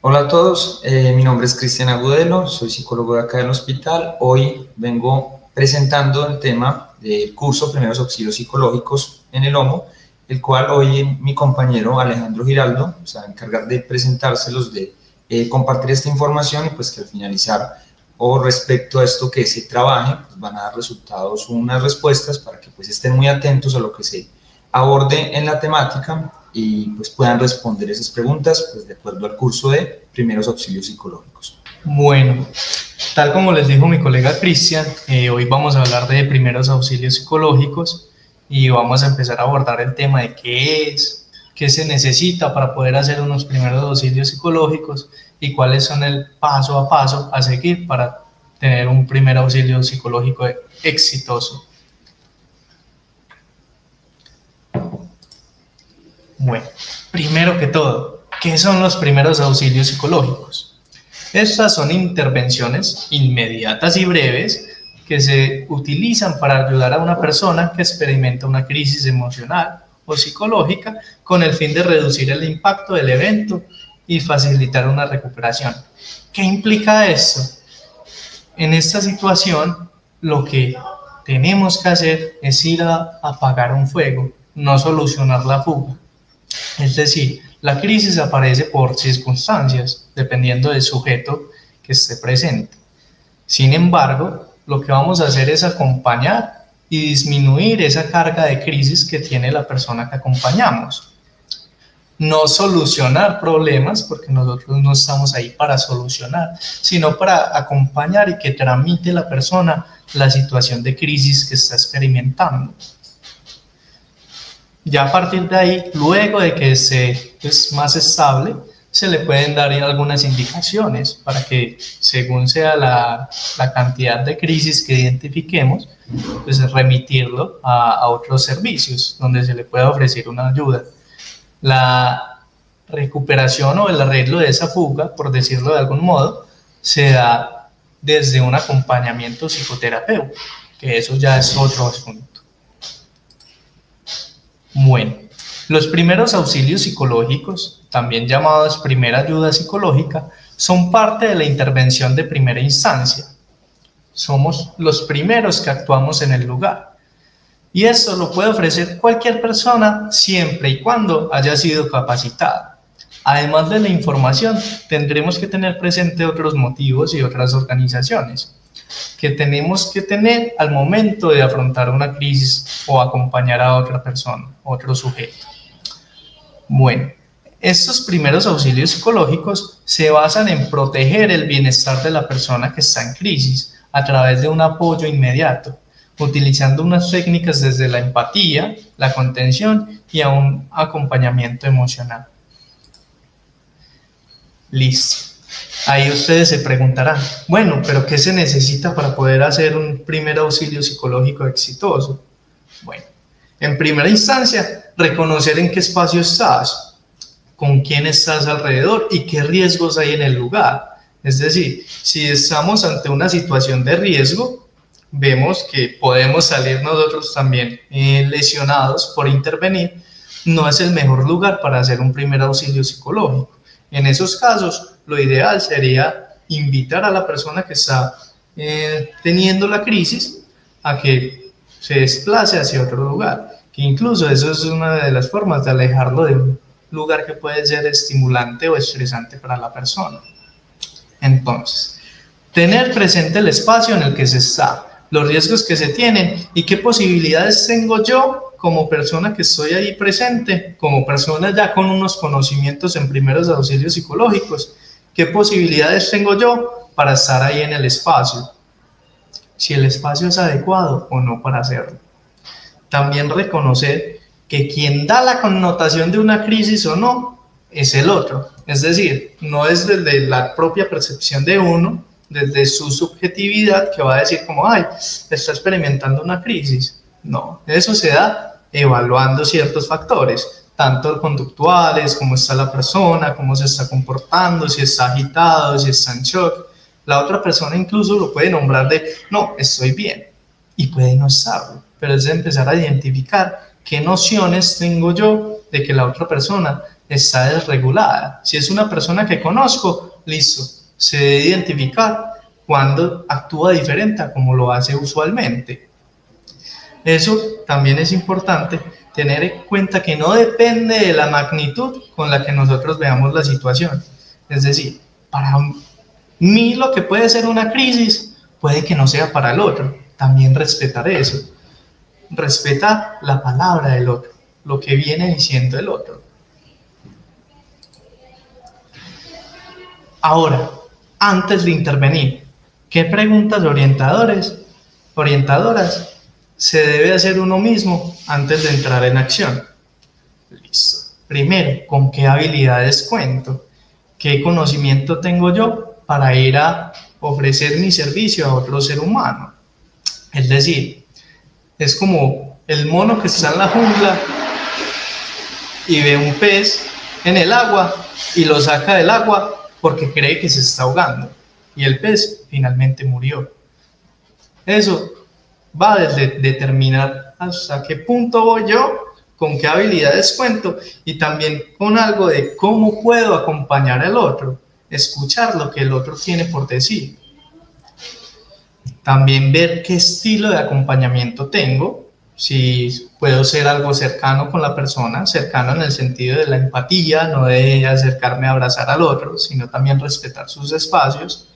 Hola a todos, mi nombre es Cristian Agudelo, soy psicólogo de acá del hospital. Hoy vengo presentando el tema del curso Primeros Auxilios Psicológicos en el Homo, el cual hoy mi compañero Alejandro Giraldo se va a encargar de presentárselos, de compartir esta información y pues que al finalizar o respecto a esto que se trabaje, pues van a dar resultados, unas respuestas para que pues estén muy atentos a lo que se aborde en la temática y pues puedan responder esas preguntas pues de acuerdo al curso de Primeros Auxilios Psicológicos. Bueno, tal como les dijo mi colega Cristian, hoy vamos a hablar de primeros auxilios psicológicos y vamos a empezar a abordar el tema de qué se necesita para poder hacer unos primeros auxilios psicológicos y cuáles son el paso a paso a seguir para tener un primer auxilio psicológico exitoso. Bueno, primero que todo, ¿qué son los primeros auxilios psicológicos? Estas son intervenciones inmediatas y breves que se utilizan para ayudar a una persona que experimenta una crisis emocional o psicológica con el fin de reducir el impacto del evento y facilitar una recuperación. ¿Qué implica esto? En esta situación, lo que tenemos que hacer es ir a apagar un fuego, no solucionar la fuga. Es decir, la crisis aparece por circunstancias, dependiendo del sujeto que esté presente. Sin embargo, lo que vamos a hacer es acompañar y disminuir esa carga de crisis que tiene la persona que acompañamos. No solucionar problemas, porque nosotros no estamos ahí para solucionar, sino para acompañar y que tramite la persona la situación de crisis que está experimentando. Ya a partir de ahí, luego de que es más estable, se le pueden dar algunas indicaciones para que, según sea la cantidad de crisis que identifiquemos, pues remitirlo a otros servicios donde se le pueda ofrecer una ayuda. La recuperación o el arreglo de esa fuga, por decirlo de algún modo, se da desde un acompañamiento psicoterapéutico, que eso ya es otro asunto. Bueno, los primeros auxilios psicológicos, también llamados primera ayuda psicológica, son parte de la intervención de primera instancia. Somos los primeros que actuamos en el lugar. Y esto lo puede ofrecer cualquier persona siempre y cuando haya sido capacitada. Además de la información, tendremos que tener presente otros motivos y otras organizaciones que tenemos que tener al momento de afrontar una crisis o acompañar a otra persona, otro sujeto. Bueno, estos primeros auxilios psicológicos se basan en proteger el bienestar de la persona que está en crisis a través de un apoyo inmediato, utilizando unas técnicas desde la empatía, la contención y a un acompañamiento emocional. Listo. Ahí ustedes se preguntarán, bueno, pero ¿qué se necesita para poder hacer un primer auxilio psicológico exitoso? Bueno, en primera instancia, reconocer en qué espacio estás, con quién estás alrededor y qué riesgos hay en el lugar. Es decir, si estamos ante una situación de riesgo, vemos que podemos salir nosotros también lesionados por intervenir, no es el mejor lugar para hacer un primer auxilio psicológico. En esos casos, lo ideal sería invitar a la persona que está teniendo la crisis a que se desplace hacia otro lugar, que incluso eso es una de las formas de alejarlo de un lugar que puede ser estimulante o estresante para la persona. Entonces, tener presente el espacio en el que se está, los riesgos que se tienen y qué posibilidades tengo yo como persona que estoy ahí presente, como persona ya con unos conocimientos en primeros auxilios psicológicos, qué posibilidades tengo yo para estar ahí en el espacio, si el espacio es adecuado o no para hacerlo. También reconocer que quien da la connotación de una crisis o no es el otro, es decir, no es desde la propia percepción de uno, desde su subjetividad que va a decir como, ay, está experimentando una crisis. No, eso se da evaluando ciertos factores, tanto conductuales, cómo está la persona, cómo se está comportando, si está agitado, si está en shock. La otra persona incluso lo puede nombrar de, no, estoy bien, y puede no estarlo, pero es de empezar a identificar qué nociones tengo yo de que la otra persona está desregulada. Si es una persona que conozco, listo, se debe identificar cuando actúa diferente a como lo hace usualmente. Eso también es importante tener en cuenta, que no depende de la magnitud con la que nosotros veamos la situación. Es decir, para mí lo que puede ser una crisis puede que no sea para el otro. También respetar eso. Respetar la palabra del otro, lo que viene diciendo el otro. Ahora, antes de intervenir, ¿qué preguntas orientadoras se debe hacer uno mismo antes de entrar en acción? Listo. Primero, ¿con qué habilidades cuento? ¿Qué conocimiento tengo yo para ir a ofrecer mi servicio a otro ser humano? Es decir, es como el mono que está en la jungla y ve un pez en el agua y lo saca del agua porque cree que se está ahogando, y el pez finalmente murió. Eso va desde determinar hasta qué punto voy yo, con qué habilidades cuento, y también con algo de cómo puedo acompañar al otro, escuchar lo que el otro tiene por decir. También ver qué estilo de acompañamiento tengo, si puedo ser algo cercano con la persona, cercano en el sentido de la empatía, no de acercarme a abrazar al otro, sino también respetar sus espacios,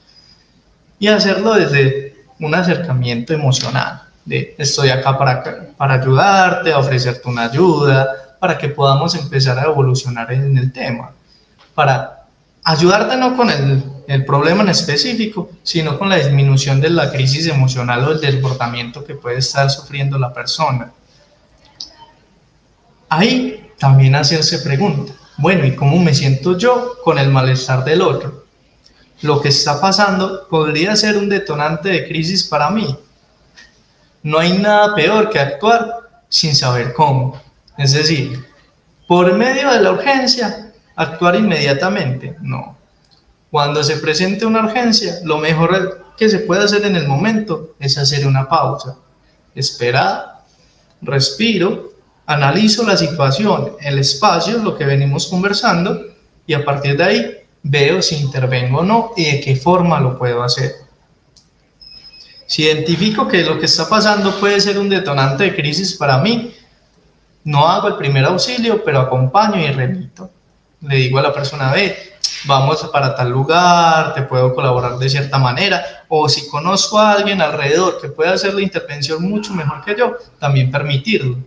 y hacerlo desde un acercamiento emocional, de estoy acá para ayudarte, a ofrecerte una ayuda, para que podamos empezar a evolucionar en el tema, para ayudarte no con el problema en específico, sino con la disminución de la crisis emocional o el desbordamiento que puede estar sufriendo la persona. Ahí también hacerse preguntas. Bueno, ¿y cómo me siento yo con el malestar del otro? Lo que está pasando podría ser un detonante de crisis para mí. No hay nada peor que actuar sin saber cómo. Es decir, por medio de la urgencia, actuar inmediatamente. No. Cuando se presente una urgencia, lo mejor que se puede hacer en el momento es hacer una pausa. Esperar, respiro, analizo la situación, el espacio, lo que venimos conversando, y a partir de ahí veo si intervengo o no y de qué forma lo puedo hacer. Si identifico que lo que está pasando puede ser un detonante de crisis para mí, no hago el primer auxilio, pero acompaño y remito. Le digo a la persona, vamos para tal lugar, te puedo colaborar de cierta manera, o si conozco a alguien alrededor que pueda hacer la intervención mucho mejor que yo, también permitirlo.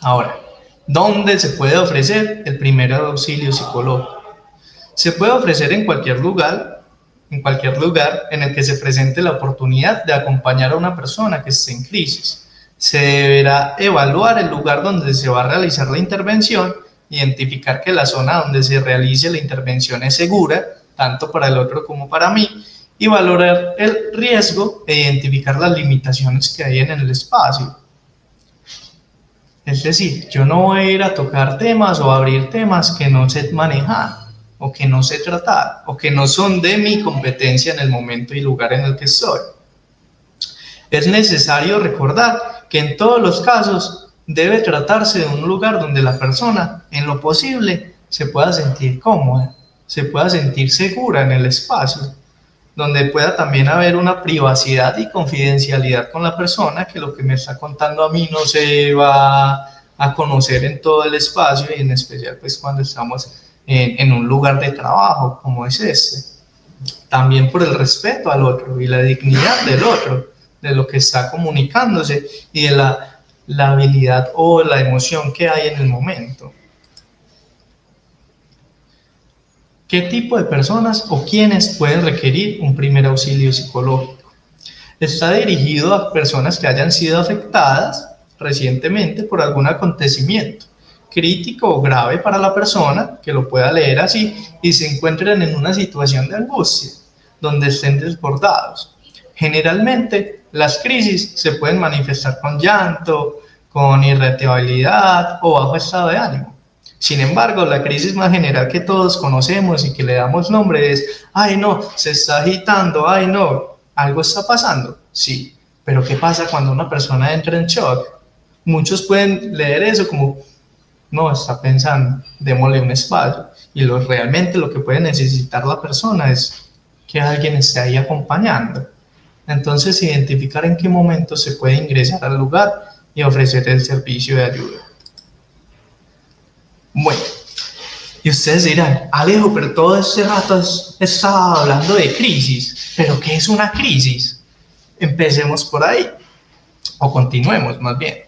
Ahora, ¿dónde se puede ofrecer el primer auxilio psicológico? Se puede ofrecer en cualquier lugar en el que se presente la oportunidad de acompañar a una persona que esté en crisis. Se deberá evaluar el lugar donde se va a realizar la intervención, identificar que la zona donde se realice la intervención es segura, tanto para el otro como para mí, y valorar el riesgo e identificar las limitaciones que hay en el espacio. Es decir, yo no voy a ir a tocar temas o a abrir temas que no sé manejar, o que no sé tratar, o que no son de mi competencia en el momento y lugar en el que estoy. Es necesario recordar que en todos los casos debe tratarse de un lugar donde la persona, en lo posible, se pueda sentir cómoda, se pueda sentir segura en el espacio, donde pueda también haber una privacidad y confidencialidad con la persona, que lo que me está contando a mí no se va a conocer en todo el espacio, y en especial pues cuando estamos en un lugar de trabajo como es este. También por el respeto al otro y la dignidad del otro, de lo que está comunicándose y de la habilidad o la emoción que hay en el momento. ¿Qué tipo de personas o quiénes pueden requerir un primer auxilio psicológico? Está dirigido a personas que hayan sido afectadas recientemente por algún acontecimiento crítico o grave para la persona, que lo pueda leer así, y se encuentren en una situación de angustia, donde estén desbordados. Generalmente, las crisis se pueden manifestar con llanto, con irritabilidad o bajo estado de ánimo. Sin embargo, la crisis más general que todos conocemos y que le damos nombre es, ¡ay no, se está agitando! ¡Ay no, algo está pasando! Sí, pero ¿qué pasa cuando una persona entra en shock? muchos pueden leer eso como, no, está pensando, démosle un espacio. Y realmente lo que puede necesitar la persona es que alguien esté ahí acompañando. Entonces, identificar en qué momento se puede ingresar al lugar y ofrecer el servicio de ayuda. Bueno, y ustedes dirán, Alejo, pero todo este rato estaba hablando de crisis. ¿Pero qué es una crisis? Empecemos por ahí, o continuemos más bien.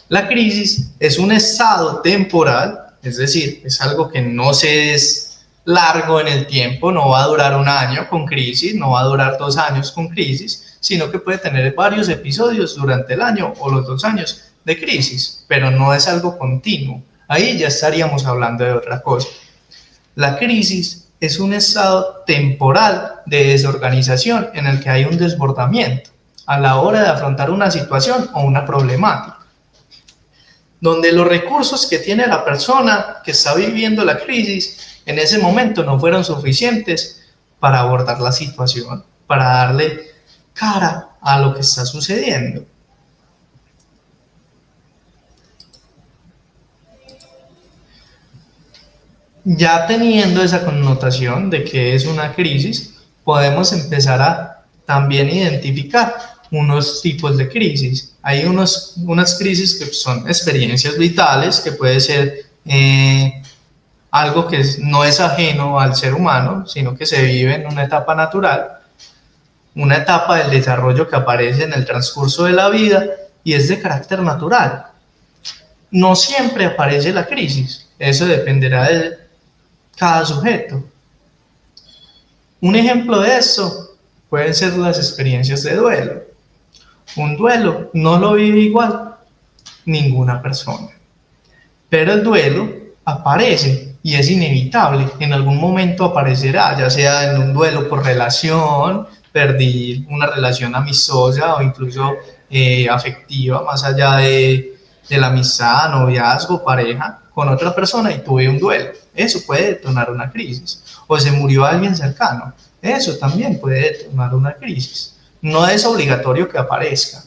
La crisis es un estado temporal, es decir, es algo que no es largo en el tiempo, no va a durar un año con crisis, no va a durar 2 años con crisis, sino que puede tener varios episodios durante el año o los 2 años de crisis, pero no es algo continuo. Ahí ya estaríamos hablando de otra cosa. La crisis es un estado temporal de desorganización en el que hay un desbordamiento a la hora de afrontar una situación o una problemática, donde los recursos que tiene la persona que está viviendo la crisis en ese momento no fueron suficientes para abordar la situación, para darle cara a lo que está sucediendo. Ya teniendo esa connotación de que es una crisis, podemos empezar a también identificar unos tipos de crisis. Hay unas crisis que son experiencias vitales, que puede ser algo que no es ajeno al ser humano, sino que se vive en una etapa natural, una etapa del desarrollo que aparece en el transcurso de la vida y es de carácter natural. No siempre aparece la crisis, eso dependerá de cada sujeto. Un ejemplo de eso pueden ser las experiencias de duelo. Un duelo no lo vive igual ninguna persona, pero el duelo aparece y es inevitable, en algún momento aparecerá, ya sea en un duelo por relación, perdí una relación amistosa o incluso afectiva, más allá de la amistad, noviazgo, pareja, con otra persona y tuve un duelo. Eso puede detonar una crisis. O se murió alguien cercano. Eso también puede detonar una crisis. No es obligatorio que aparezca.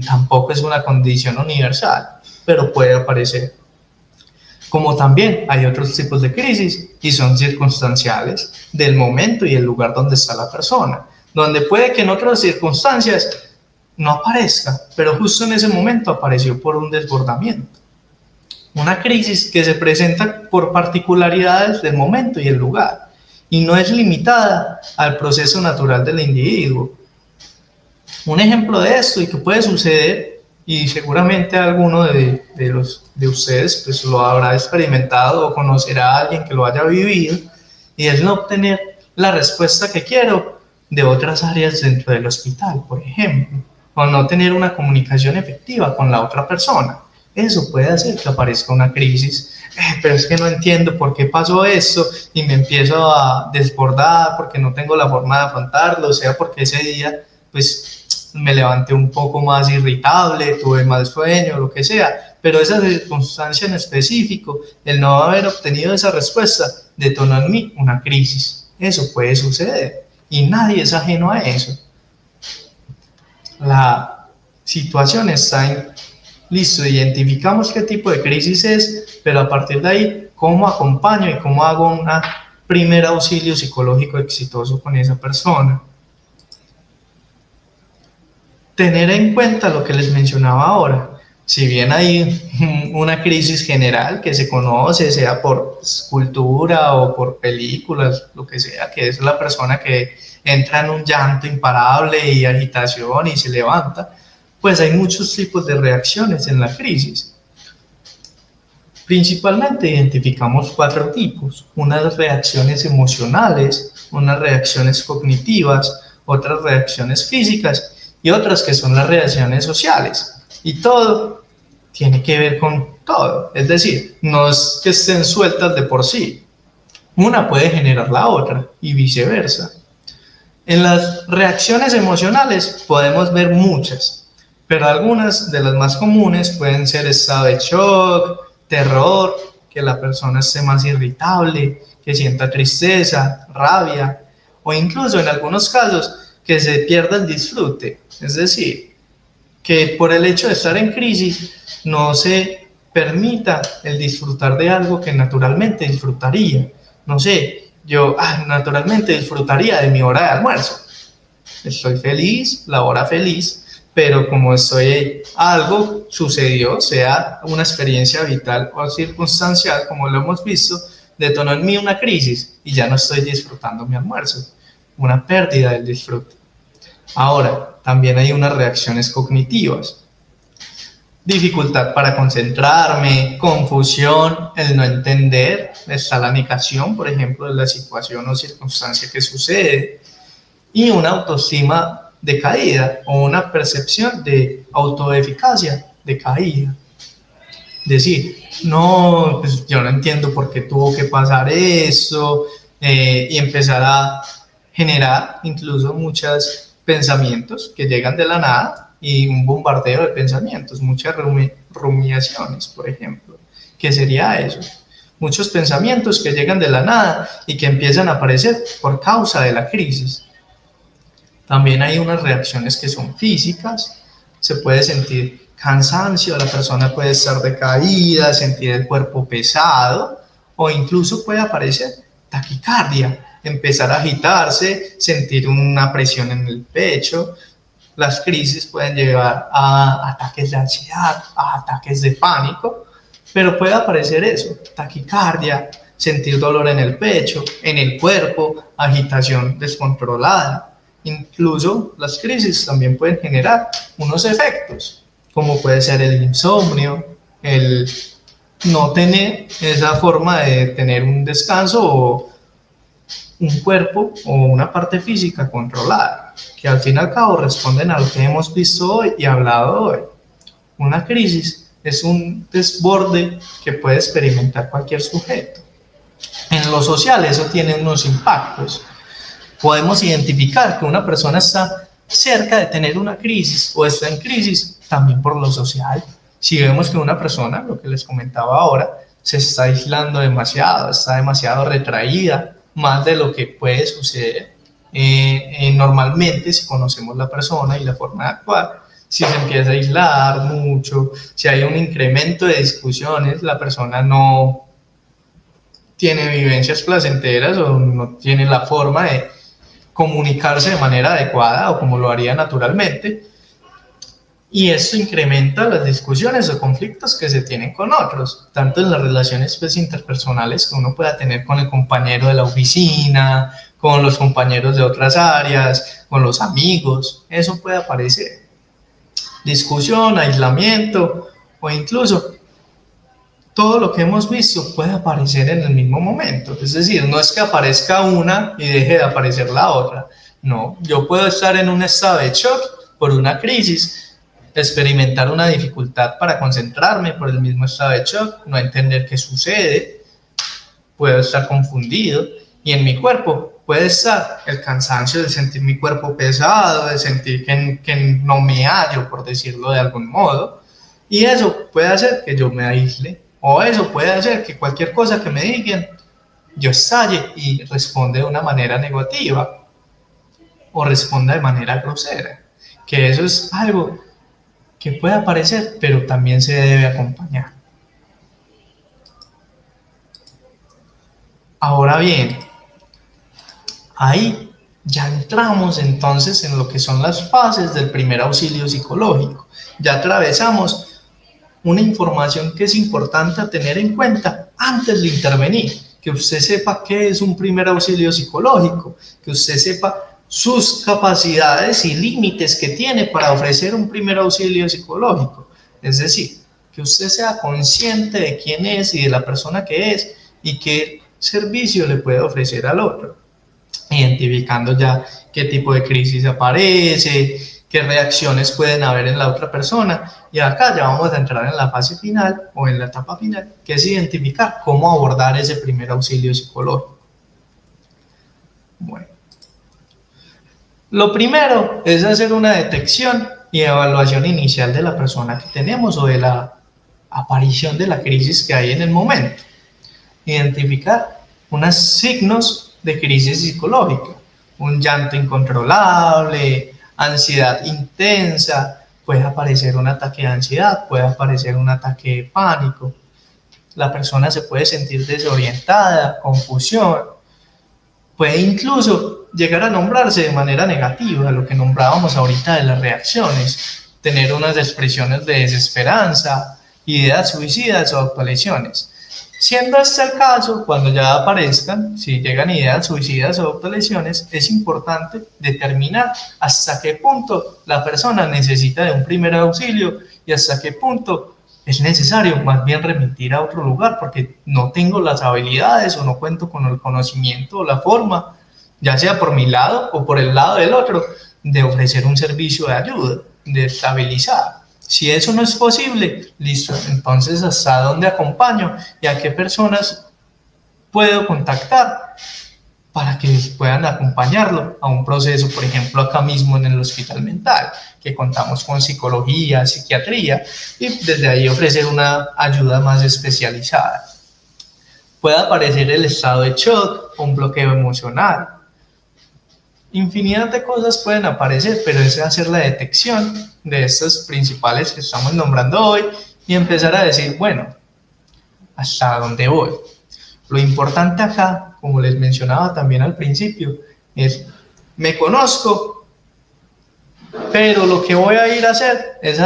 Tampoco es una condición universal, pero puede aparecer. Como también hay otros tipos de crisis y son circunstanciales del momento y el lugar donde está la persona, donde puede que en otras circunstancias no aparezca, pero justo en ese momento apareció por un desbordamiento. Una crisis que se presenta por particularidades del momento y el lugar y no es limitada al proceso natural del individuo. Un ejemplo de esto y que puede suceder, y seguramente alguno de ustedes pues lo habrá experimentado o conocerá a alguien que lo haya vivido, y es no obtener la respuesta que quiero de otras áreas dentro del hospital, por ejemplo, o no tener una comunicación efectiva con la otra persona. Eso puede hacer que aparezca una crisis, pero es que no entiendo por qué pasó eso y me empiezo a desbordar porque no tengo la forma de afrontarlo, o sea, porque ese día pues me levanté un poco más irritable, tuve mal sueño, lo que sea, pero esa circunstancia en específico, el no haber obtenido esa respuesta, detonó en mí una crisis. Eso puede suceder y nadie es ajeno a eso. La situación está en, listo, identificamos qué tipo de crisis es, pero a partir de ahí, ¿cómo acompaño y cómo hago un primer auxilio psicológico exitoso con esa persona? Tener en cuenta lo que les mencionaba ahora. Si bien hay una crisis general que se conoce, sea por cultura o por películas, lo que sea, que es la persona que entra en un llanto imparable y agitación y se levanta, pues hay muchos tipos de reacciones en la crisis. Principalmente identificamos 4 tipos: unas reacciones emocionales, unas reacciones cognitivas, otras reacciones físicas y otras que son las reacciones sociales. Y todo tiene que ver con todo, es decir, no es que estén sueltas de por sí. Una puede generar la otra y viceversa. En las reacciones emocionales podemos ver muchas, pero algunas de las más comunes pueden ser estado de shock, terror, que la persona esté más irritable, que sienta tristeza, rabia, o incluso en algunos casos que se pierda el disfrute, es decir, que por el hecho de estar en crisis no se permita el disfrutar de algo que naturalmente disfrutaría. No sé, yo naturalmente disfrutaría de mi hora de almuerzo. Estoy feliz, la hora feliz, pero como algo sucedió, sea una experiencia vital o circunstancial, como lo hemos visto, detonó en mí una crisis y ya no estoy disfrutando mi almuerzo, una pérdida del disfrute. Ahora, también hay unas reacciones cognitivas. Dificultad para concentrarme, confusión, el no entender, está la negación, por ejemplo, de la situación o circunstancia que sucede, y una autoestima decaída o una percepción de autoeficacia decaída. Decir, no, pues yo no entiendo por qué tuvo que pasar eso, y empezar a generar incluso muchos pensamientos que llegan de la nada y un bombardeo de pensamientos, muchas rumiaciones, por ejemplo. ¿Qué sería eso? Muchos pensamientos que llegan de la nada y que empiezan a aparecer por causa de la crisis. También hay unas reacciones que son físicas, se puede sentir cansancio, la persona puede estar decaída, sentir el cuerpo pesado o incluso puede aparecer taquicardia, empezar a agitarse, sentir una presión en el pecho. Las crisis pueden llevar a ataques de ansiedad, a ataques de pánico, pero puede aparecer eso, taquicardia, sentir dolor en el pecho, en el cuerpo, agitación descontrolada. Incluso las crisis también pueden generar unos efectos, como puede ser el insomnio, el no tener esa forma de tener un descanso o un cuerpo o una parte física controlada, que al fin y al cabo responden a lo que hemos visto hoy y hablado hoy. Una crisis es un desborde que puede experimentar cualquier sujeto. En lo social eso tiene unos impactos. Podemos identificar que una persona está cerca de tener una crisis o está en crisis también por lo social. Si vemos que una persona, lo que les comentaba ahora, se está aislando demasiado, está demasiado retraída, más de lo que puede suceder normalmente si conocemos la persona y la forma de actuar. Si se empieza a aislar mucho, si hay un incremento de discusiones, la persona no tiene vivencias placenteras o no tiene la forma de comunicarse de manera adecuada o como lo haría naturalmente, y esto incrementa las discusiones o conflictos que se tienen con otros, tanto en las relaciones interpersonales que uno pueda tener con el compañero de la oficina, con los compañeros de otras áreas, con los amigos. Eso puede aparecer. Discusión, aislamiento o incluso todo lo que hemos visto puede aparecer en el mismo momento. Es decir, no es que aparezca una y deje de aparecer la otra. No, yo puedo estar en un estado de shock por una crisis, experimentar una dificultad para concentrarme por el mismo estado de shock, no entender qué sucede, puedo estar confundido, y en mi cuerpo puede estar el cansancio de sentir mi cuerpo pesado, de sentir que no me hallo, por decirlo de algún modo, y eso puede hacer que yo me aísle, o eso puede hacer que cualquier cosa que me digan, yo estalle y responda de una manera negativa, o responda de manera grosera, que eso es algo que puede aparecer, pero también se debe acompañar. Ahora bien, ahí ya entramos entonces en lo que son las fases del primer auxilio psicológico. Ya atravesamos una información que es importante a tener en cuenta antes de intervenir, que usted sepa qué es un primer auxilio psicológico, que usted sepa sus capacidades y límites que tiene para ofrecer un primer auxilio psicológico. Es decir, que usted sea consciente de quién es y de la persona que es y qué servicio le puede ofrecer al otro, identificando ya qué tipo de crisis aparece, qué reacciones pueden haber en la otra persona. Y acá ya vamos a entrar en la fase final o en la etapa final, que es identificar cómo abordar ese primer auxilio psicológico. Bueno. Lo primero es hacer una detección y evaluación inicial de la persona que tenemos o de la aparición de la crisis que hay en el momento. Identificar unos signos de crisis psicológica, un llanto incontrolable, ansiedad intensa, puede aparecer un ataque de ansiedad, puede aparecer un ataque de pánico. La persona se puede sentir desorientada, confusión, puede incluso llegar a nombrarse de manera negativa, lo que nombrábamos ahorita de las reacciones, tener unas expresiones de desesperanza, ideas suicidas o autolesiones. Siendo este el caso, cuando ya aparezcan, si llegan ideas suicidas o autolesiones, es importante determinar hasta qué punto la persona necesita de un primer auxilio y hasta qué punto es necesario más bien remitir a otro lugar porque no tengo las habilidades o no cuento con el conocimiento o la forma, ya sea por mi lado o por el lado del otro, de ofrecer un servicio de ayuda, de estabilizar. Si eso no es posible, listo, entonces ¿hasta dónde acompaño y a qué personas puedo contactar para que puedan acompañarlo a un proceso, por ejemplo, acá mismo en el hospital mental, que contamos con psicología, psiquiatría, y desde ahí ofrecer una ayuda más especializada? Puede aparecer el estado de shock o un bloqueo emocional. Infinidad de cosas pueden aparecer, pero es hacer la detección de estos principales que estamos nombrando hoy y empezar a decir, bueno, ¿hasta dónde voy? Lo importante acá, como les mencionaba también al principio, es, me conozco, pero lo que voy a ir a hacer es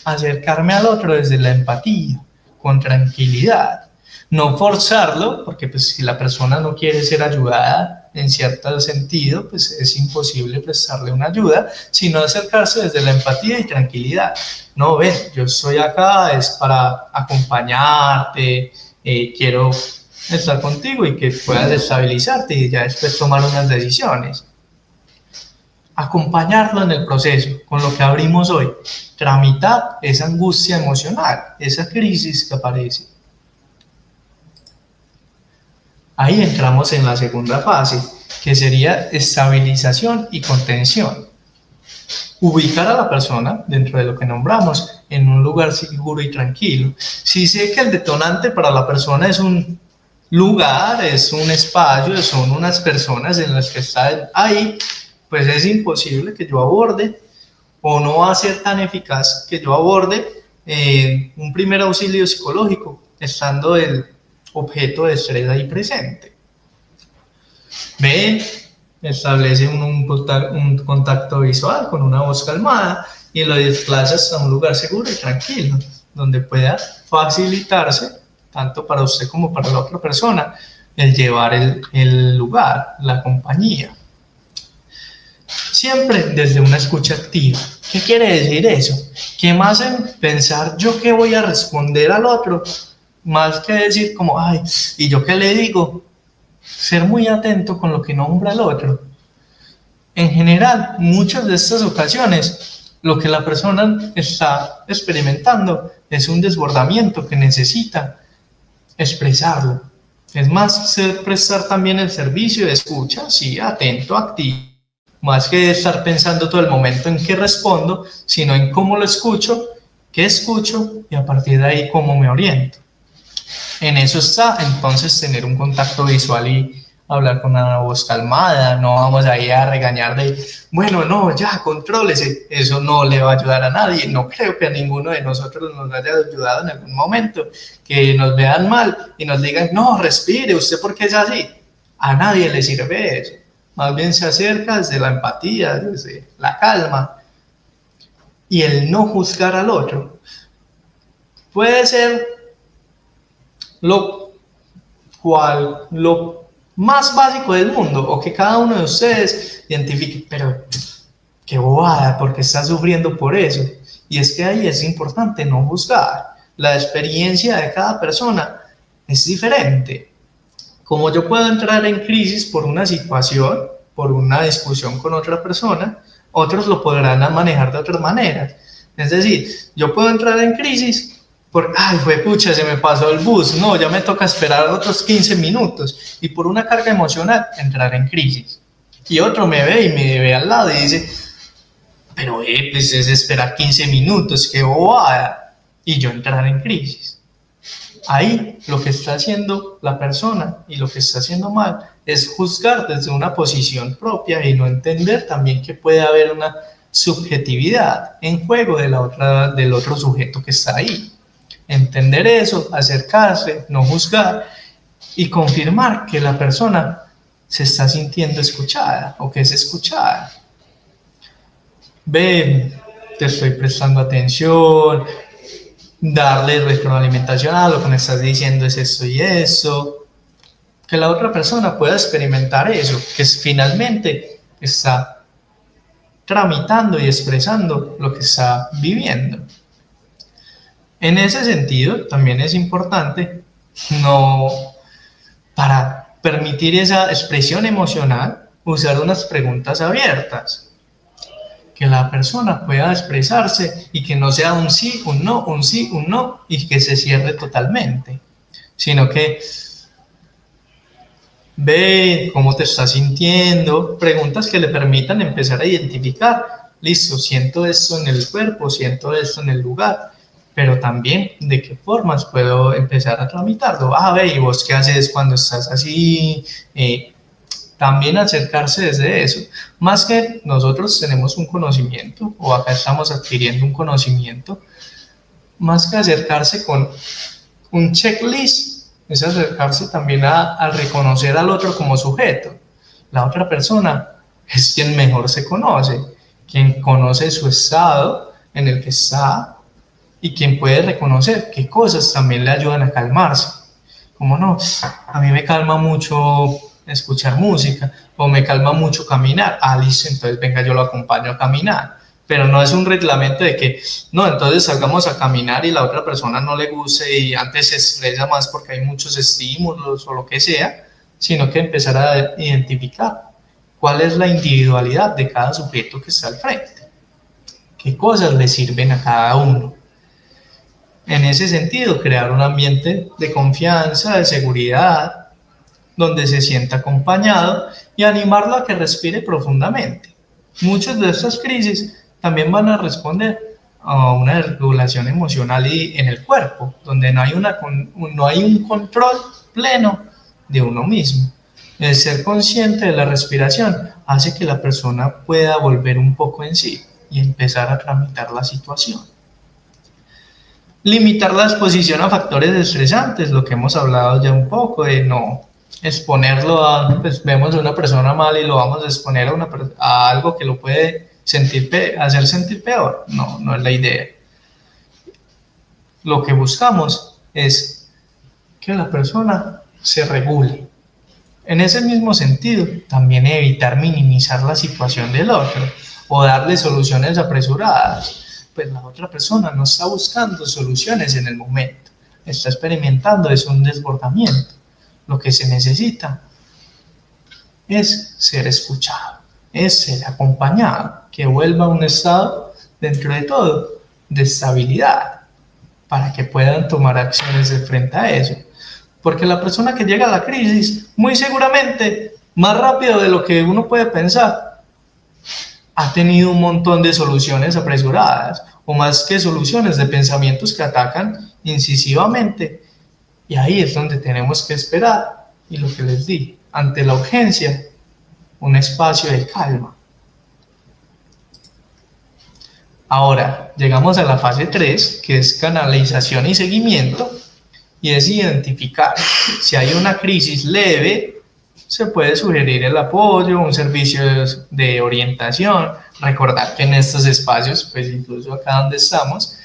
acercarme al otro desde la empatía, con tranquilidad, no forzarlo, porque pues, si la persona no quiere ser ayudada en cierto sentido, pues es imposible prestarle una ayuda, sino acercarse desde la empatía y tranquilidad. No, ven, yo estoy acá, es para acompañarte, quiero estar contigo y que puedas estabilizarte y ya después tomar unas decisiones. Acompañarlo en el proceso, con lo que abrimos hoy, tramitar esa angustia emocional, esa crisis que aparece. Ahí entramos en la segunda fase, que sería estabilización y contención. Ubicar a la persona, dentro de lo que nombramos, en un lugar seguro y tranquilo. Si sé que el detonante para la persona es un lugar, es un espacio, son unas personas en las que está ahí, pues es imposible que yo aborde, o no va a ser tan eficaz que yo aborde un primer auxilio psicológico, estando el objeto de estrés ahí presente. Ven, establece un contacto visual con una voz calmada y lo desplazas a un lugar seguro y tranquilo, donde pueda facilitarse, tanto para usted como para la otra persona, el llevar el lugar, la compañía. Siempre desde una escucha activa. ¿Qué quiere decir eso? Que más en pensar yo qué voy a responder al otro, más que decir como, ay, ¿y yo qué le digo? Ser muy atento con lo que nombra el otro. En general, muchas de estas ocasiones, lo que la persona está experimentando es un desbordamiento que necesita expresarlo. Es más, prestar también el servicio de escucha, sí, atento, activo, más que estar pensando todo el momento en qué respondo, sino en cómo lo escucho, qué escucho y a partir de ahí cómo me oriento. En eso está, entonces, tener un contacto visual y hablar con una voz calmada. No vamos ahí a regañar de, bueno, no, ya, contrólese. Eso no le va a ayudar a nadie. No creo que a ninguno de nosotros nos haya ayudado en algún momento. Que nos vean mal y nos digan, no, respire, ¿usted por qué es así? A nadie le sirve eso. Más bien se acerca desde la empatía, desde la calma. Y el no juzgar al otro. Puede ser lo más básico del mundo, o que cada uno de ustedes identifique, pero qué bobada, porque está sufriendo por eso. Y es que ahí es importante no juzgar. La experiencia de cada persona es diferente. Como yo puedo entrar en crisis por una situación, por una discusión con otra persona, otros lo podrán manejar de otras maneras. Es decir, yo puedo entrar en crisis por, ay, fue pucha, se me pasó el bus, no, ya me toca esperar otros 15 minutos, y por una carga emocional entrar en crisis. Y otro me ve al lado y dice, pero pues es esperar 15 minutos, qué bobada, y yo entrar en crisis. Ahí lo que está haciendo la persona y lo que está haciendo mal es juzgar desde una posición propia y no entender también que puede haber una subjetividad en juego del otro sujeto que está ahí. Entender eso, acercarse, no juzgar y confirmar que la persona se está sintiendo escuchada o que es escuchada. Ve, te estoy prestando atención, darle retroalimentación a lo que me estás diciendo es esto y eso, que la otra persona pueda experimentar eso, que finalmente está tramitando y expresando lo que está viviendo. En ese sentido, también es importante para permitir esa expresión emocional, usar unas preguntas abiertas, que la persona pueda expresarse y que no sea un sí, un no, un sí, un no, y que se cierre totalmente, sino que ve cómo te estás sintiendo, preguntas que le permitan empezar a identificar, listo, siento esto en el cuerpo, siento esto en el lugar, pero también de qué formas puedo empezar a tramitarlo. Ve, ¿y vos qué haces cuando estás así? También acercarse desde eso, más que nosotros tenemos un conocimiento, o acá estamos adquiriendo un conocimiento, más que acercarse con un checklist, es acercarse también a reconocer al otro como sujeto. La otra persona es quien mejor se conoce, quien conoce su estado en el que está y quien puede reconocer qué cosas también le ayudan a calmarse. Como no, a mí me calma mucho escuchar música, o me calma mucho caminar. Listo, entonces venga, yo lo acompaño a caminar. Pero no es un reglamento de que, no, entonces salgamos a caminar y la otra persona no le guste y antes se estresa más porque hay muchos estímulos o lo que sea, sino que empezar a identificar cuál es la individualidad de cada sujeto que está al frente, qué cosas le sirven a cada uno. En ese sentido, crear un ambiente de confianza, de seguridad, donde se sienta acompañado y animarlo a que respire profundamente. Muchas de estas crisis también van a responder a una desregulación emocional en el cuerpo, donde no hay un control pleno de uno mismo. El ser consciente de la respiración hace que la persona pueda volver un poco en sí y empezar a tramitar la situación. Limitar la exposición a factores estresantes, lo que hemos hablado ya un poco, de no exponerlo pues vemos a una persona mal y lo vamos a exponer a algo que lo puede hacer sentir peor. No es la idea. Lo que buscamos es que la persona se regule. En ese mismo sentido, también evitar minimizar la situación del otro o darle soluciones apresuradas. Pues la otra persona no está buscando soluciones en el momento, está experimentando un desbordamiento. Lo que se necesita es ser escuchado, es ser acompañado, que vuelva a un estado, dentro de todo, de estabilidad, para que puedan tomar acciones de frente a eso. Porque la persona que llega a la crisis, muy seguramente, más rápido de lo que uno puede pensar, ha tenido un montón de soluciones apresuradas, o más que soluciones, de pensamientos que atacan incisivamente. Y ahí es donde tenemos que esperar, y lo que les di, ante la urgencia, un espacio de calma. Ahora, llegamos a la fase 3, que es canalización y seguimiento, y es identificar si hay una crisis leve, se puede sugerir el apoyo, un servicio de orientación. Recordar que en estos espacios, pues incluso acá donde estamos,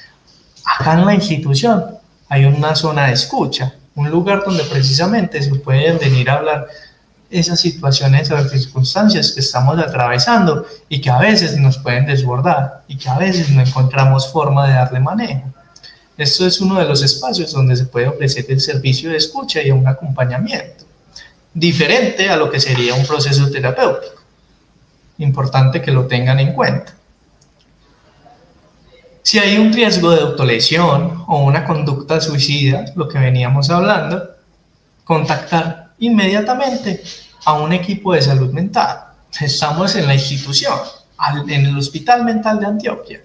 acá en la institución, hay una zona de escucha, un lugar donde precisamente se pueden venir a hablar esas situaciones o circunstancias que estamos atravesando y que a veces nos pueden desbordar y que a veces no encontramos forma de darle manejo. Esto es uno de los espacios donde se puede ofrecer el servicio de escucha y un acompañamiento, diferente a lo que sería un proceso terapéutico. Importante que lo tengan en cuenta. Si hay un riesgo de autolesión o una conducta suicida, lo que veníamos hablando, contactar inmediatamente a un equipo de salud mental. Estamos en la institución, en el Hospital Mental de Antioquia.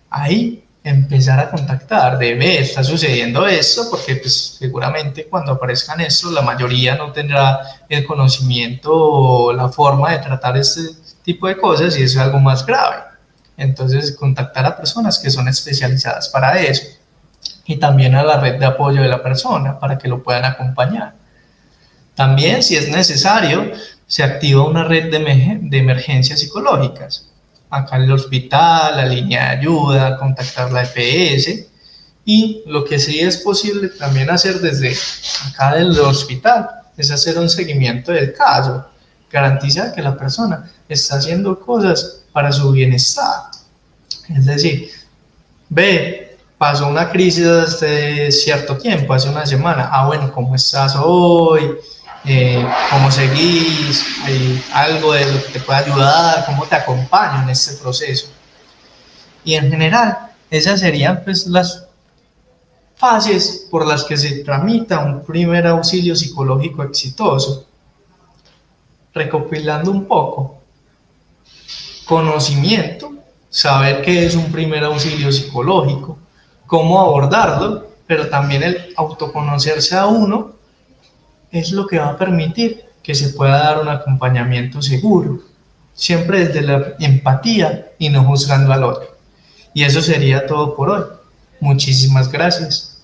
Ahí empezar a contactar, está sucediendo esto, porque pues, seguramente cuando aparezcan esto, la mayoría no tendrá el conocimiento o la forma de tratar este tipo de cosas y es algo más grave. Entonces, contactar a personas que son especializadas para eso y también a la red de apoyo de la persona para que lo puedan acompañar. También, si es necesario, se activa una red de emergencias psicológicas. Acá en el hospital, la línea de ayuda, contactar la EPS. Y lo que sí es posible también hacer desde acá del hospital es hacer un seguimiento del caso, garantizar que la persona está haciendo cosas para su bienestar. Es decir, ve, pasó una crisis hace cierto tiempo, hace una semana, bueno, ¿cómo estás hoy? ¿Cómo seguís? ¿Hay algo de lo que te pueda ayudar? ¿Cómo te acompaño en este proceso? Y en general, esas serían pues las fases por las que se tramita un primer auxilio psicológico exitoso. Recopilando un poco: conocimiento, saber qué es un primer auxilio psicológico, cómo abordarlo, pero también el autoconocerse a uno es lo que va a permitir que se pueda dar un acompañamiento seguro, siempre desde la empatía y no juzgando al otro. Y eso sería todo por hoy. Muchísimas gracias.